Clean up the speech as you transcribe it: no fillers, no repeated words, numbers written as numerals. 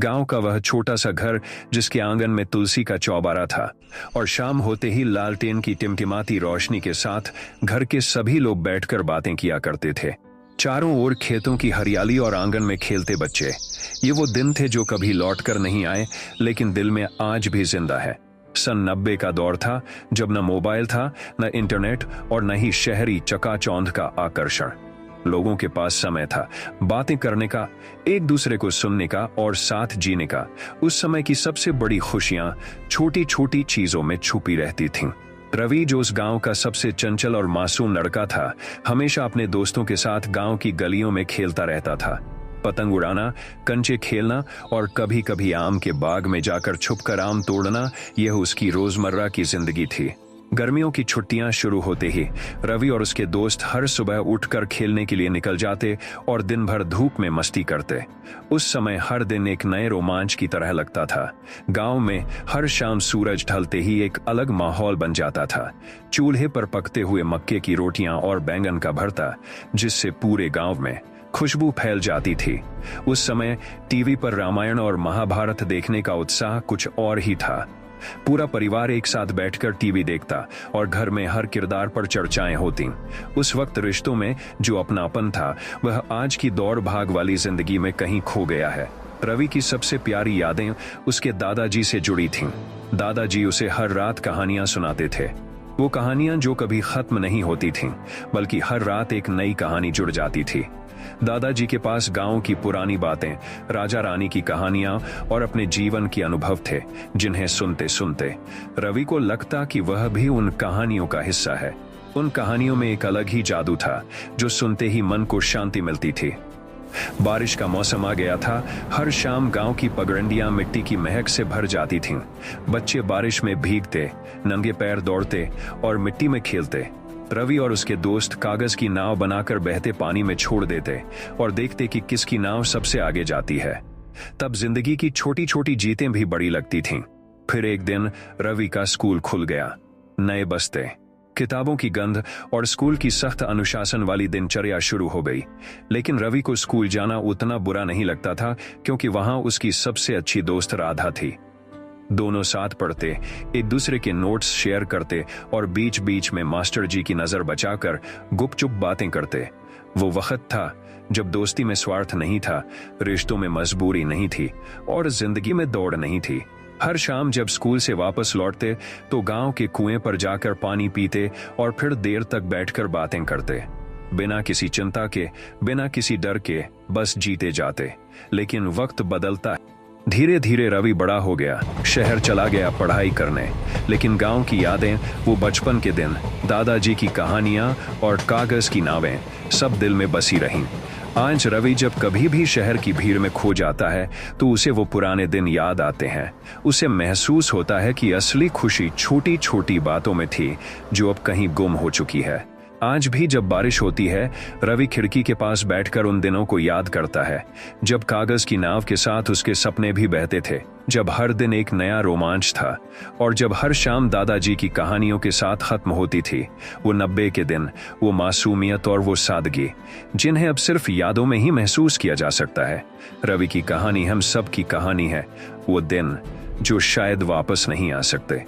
गांव का वह छोटा सा घर जिसके आंगन में तुलसी का चौबारा था और शाम होते ही लालटेन की टिमटिमाती रोशनी के साथ घर के सभी लोग बैठकर बातें किया करते थे। चारों ओर खेतों की हरियाली और आंगन में खेलते बच्चे। ये वो दिन थे जो कभी लौट कर नहीं आए, लेकिन दिल में आज भी जिंदा है। सन 90 का दौर था, जब न मोबाइल था, न इंटरनेट और न ही शहरी चकाचौंध का आकर्षण। लोगों के पास समय था बातें करने का, एक दूसरे को सुनने का और साथ जीने का। उस समय की सबसे बड़ी खुशियां छोटी छोटी चीजों में छुपी रहती थीं। रवि, जो उस गांव का सबसे चंचल और मासूम लड़का था, हमेशा अपने दोस्तों के साथ गांव की गलियों में खेलता रहता था। पतंग उड़ाना, कंचे खेलना और कभी कभी आम के बाग में जाकर छुपकर आम तोड़ना, यह उसकी रोजमर्रा की जिंदगी थी। गर्मियों की छुट्टियां शुरू होते ही रवि और उसके दोस्त हर सुबह उठकर खेलने के लिए निकल जाते और दिन भर धूप में मस्ती करते। उस समय हर दिन एक नए रोमांच की तरह लगता था। गांव में हर शाम सूरज ढलते ही एक अलग माहौल बन जाता था। चूल्हे पर पकते हुए मक्के की रोटियां और बैंगन का भरता, जिससे पूरे गांव में खुशबू फैल जाती थी। उस समय टीवी पर रामायण और महाभारत देखने का उत्साह कुछ और ही था। पूरा परिवार एक साथ बैठकर टीवी देखता और घर में हर किरदार पर चर्चाएं होती। उस वक्त रिश्तों में जो अपनापन था, वह आज की दौड़ भाग वाली जिंदगी में कहीं खो गया है। रवि की सबसे प्यारी यादें उसके दादाजी से जुड़ी थीं। दादाजी उसे हर रात कहानियां सुनाते थे। वो कहानियां जो कभी खत्म नहीं होती थीं, बल्कि हर रात एक नई कहानी जुड़ जाती थी। दादाजी के पास गांव की पुरानी बातें, राजा रानी की कहानियां और अपने जीवन के अनुभव थे, जिन्हें सुनते सुनते रवि को लगता कि वह भी उन कहानियों का हिस्सा है। उन कहानियों में एक अलग ही जादू था, जो सुनते ही मन को शांति मिलती थी। बारिश का मौसम आ गया था। हर शाम गांव की पगडंडियां मिट्टी की महक से भर जाती थीं। बच्चे बारिश में भीगते, नंगे पैर दौड़ते और मिट्टी में खेलते। रवि और उसके दोस्त कागज की नाव बनाकर बहते पानी में छोड़ देते और देखते कि किसकी नाव सबसे आगे जाती है। तब जिंदगी की छोटी छोटी जीतें भी बड़ी लगती थीं। फिर एक दिन रवि का स्कूल खुल गया। नए बस्ते, किताबों की गंध और स्कूल की सख्त अनुशासन वाली दिनचर्या शुरू हो गई। लेकिन रवि को स्कूल जाना उतना बुरा नहीं लगता था, क्योंकि वहां उसकी सबसे अच्छी दोस्त राधा थी। दोनों साथ पढ़ते, एक दूसरे के नोट्स शेयर करते और बीच बीच में मास्टर जी की नजर बचाकर गुपचुप बातें करते। वो वक्त था जब दोस्ती में स्वार्थ नहीं था, रिश्तों में मजबूरी नहीं थी और जिंदगी में दौड़ नहीं थी। हर शाम जब स्कूल से वापस लौटते तो गांव के कुएं पर जाकर पानी पीते और फिर देर तक बैठकर बातें करते। बिना किसी चिंता के, बिना किसी डर के, बस जीते जाते। लेकिन वक्त बदलता है। धीरे धीरे रवि बड़ा हो गया, शहर चला गया पढ़ाई करने। लेकिन गांव की यादें, वो बचपन के दिन, दादाजी की कहानियां और कागज की नावें सब दिल में बसी रहीं। आज रवि जब कभी भी शहर की भीड़ में खो जाता है तो उसे वो पुराने दिन याद आते हैं। उसे महसूस होता है कि असली खुशी छोटी छोटी बातों में थी, जो अब कहीं गुम हो चुकी है। आज भी जब बारिश होती है, रवि खिड़की के पास बैठकर उन दिनों को याद करता है, जब कागज की नाव के साथ उसके सपने भी बहते थे, जब हर दिन एक नया रोमांच था और जब हर शाम दादाजी की कहानियों के साथ खत्म होती थी। वो 90 के दिन, वो मासूमियत और वो सादगी, जिन्हें अब सिर्फ यादों में ही महसूस किया जा सकता है। रवि की कहानी हम सब की कहानी है, वो दिन जो शायद वापस नहीं आ सकते।